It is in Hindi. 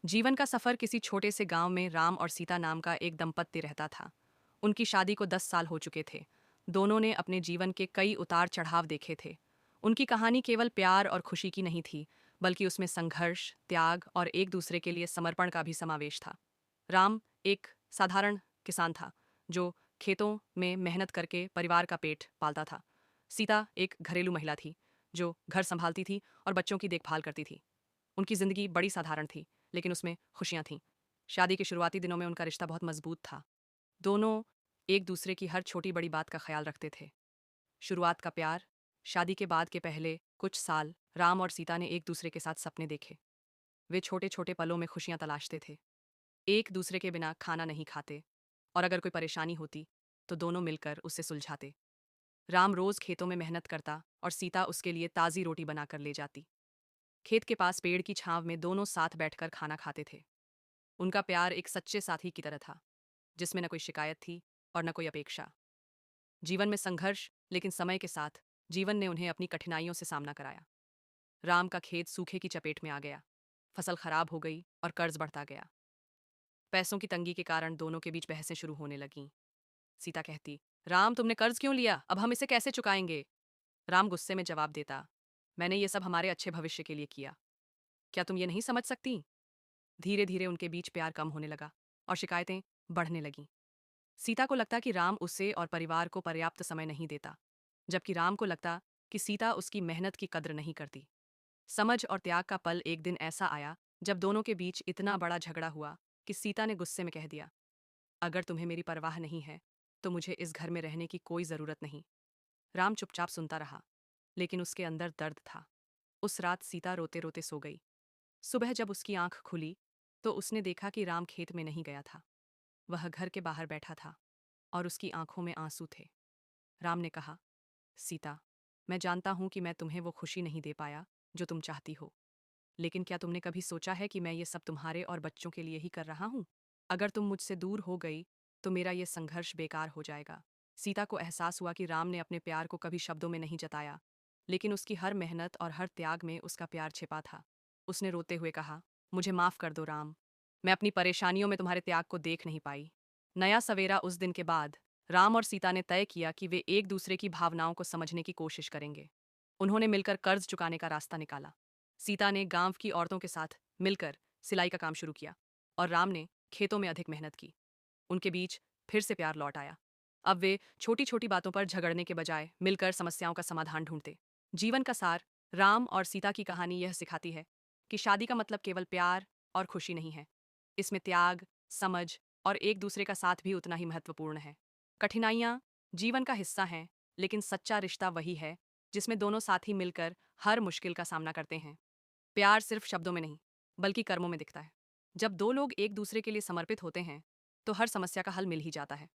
जीवन का सफर किसी छोटे से गांव में राम और सीता नाम का एक दंपत्ति रहता था। उनकी शादी को 10 साल हो चुके थे। दोनों ने अपने जीवन के कई उतार चढ़ाव देखे थे। उनकी कहानी केवल प्यार और खुशी की नहीं थी, बल्कि उसमें संघर्ष, त्याग और एक दूसरे के लिए समर्पण का भी समावेश था। राम एक साधारण किसान था, जो खेतों में मेहनत करके परिवार का पेट पालता था। सीता एक घरेलू महिला थी, जो घर संभालती थी और बच्चों की देखभाल करती थी। उनकी जिंदगी बड़ी साधारण थी, लेकिन उसमें खुशियां थीं। शादी के शुरुआती दिनों में उनका रिश्ता बहुत मजबूत था। दोनों एक दूसरे की हर छोटी बड़ी बात का ख्याल रखते थे। शुरुआत का प्यार। शादी के बाद के पहले कुछ साल राम और सीता ने एक दूसरे के साथ सपने देखे। वे छोटे छोटे पलों में खुशियां तलाशते थे। एक दूसरे के बिना खाना नहीं खाते, और अगर कोई परेशानी होती तो दोनों मिलकर उसे सुलझाते। राम रोज खेतों में मेहनत करता और सीता उसके लिए ताज़ी रोटी बनाकर ले जाती। खेत के पास पेड़ की छांव में दोनों साथ बैठकर खाना खाते थे। उनका प्यार एक सच्चे साथी की तरह था, जिसमें न कोई शिकायत थी और न कोई अपेक्षा। जीवन में संघर्ष, लेकिन समय के साथ जीवन ने उन्हें अपनी कठिनाइयों से सामना कराया। राम का खेत सूखे की चपेट में आ गया, फसल खराब हो गई और कर्ज बढ़ता गया। पैसों की तंगी के कारण दोनों के बीच बहसें शुरू होने लगीं। सीता कहती, राम तुमने कर्ज क्यों लिया, अब हम इसे कैसे चुकाएंगे? राम गुस्से में जवाब देता, मैंने ये सब हमारे अच्छे भविष्य के लिए किया, क्या तुम ये नहीं समझ सकती? धीरे धीरे उनके बीच प्यार कम होने लगा और शिकायतें बढ़ने लगीं। सीता को लगता कि राम उसे और परिवार को पर्याप्त समय नहीं देता, जबकि राम को लगता कि सीता उसकी मेहनत की कद्र नहीं करती। समझ और त्याग का पल एक दिन ऐसा आया जब दोनों के बीच इतना बड़ा झगड़ा हुआ कि सीता ने गुस्से में कह दिया, अगर तुम्हें मेरी परवाह नहीं है तो मुझे इस घर में रहने की कोई जरूरत नहीं। राम चुपचाप सुनता रहा, लेकिन उसके अंदर दर्द था। उस रात सीता रोते रोते सो गई। सुबह जब उसकी आंख खुली तो उसने देखा कि राम खेत में नहीं गया था। वह घर के बाहर बैठा था और उसकी आंखों में आंसू थे। राम ने कहा, सीता, मैं जानता हूं कि मैं तुम्हें वो खुशी नहीं दे पाया जो तुम चाहती हो, लेकिन क्या तुमने कभी सोचा है कि मैं ये सब तुम्हारे और बच्चों के लिए ही कर रहा हूं? अगर तुम मुझसे दूर हो गई तो मेरा ये संघर्ष बेकार हो जाएगा। सीता को एहसास हुआ कि राम ने अपने प्यार को कभी शब्दों में नहीं जताया, लेकिन उसकी हर मेहनत और हर त्याग में उसका प्यार छिपा था। उसने रोते हुए कहा, मुझे माफ कर दो राम, मैं अपनी परेशानियों में तुम्हारे त्याग को देख नहीं पाई। नया सवेरा। उस दिन के बाद राम और सीता ने तय किया कि वे एक दूसरे की भावनाओं को समझने की कोशिश करेंगे। उन्होंने मिलकर कर्ज चुकाने का रास्ता निकाला। सीता ने गांव की औरतों के साथ मिलकर सिलाई का काम शुरू किया और राम ने खेतों में अधिक मेहनत की। उनके बीच फिर से प्यार लौट आया। अब वे छोटी छोटी बातों पर झगड़ने के बजाय मिलकर समस्याओं का समाधान ढूंढते। जीवन का सार। राम और सीता की कहानी यह सिखाती है कि शादी का मतलब केवल प्यार और खुशी नहीं है। इसमें त्याग, समझ और एक दूसरे का साथ भी उतना ही महत्वपूर्ण है। कठिनाइयाँ जीवन का हिस्सा हैं, लेकिन सच्चा रिश्ता वही है जिसमें दोनों साथी मिलकर हर मुश्किल का सामना करते हैं। प्यार सिर्फ शब्दों में नहीं, बल्कि कर्मों में दिखता है। जब दो लोग एक दूसरे के लिए समर्पित होते हैं तो हर समस्या का हल मिल ही जाता है।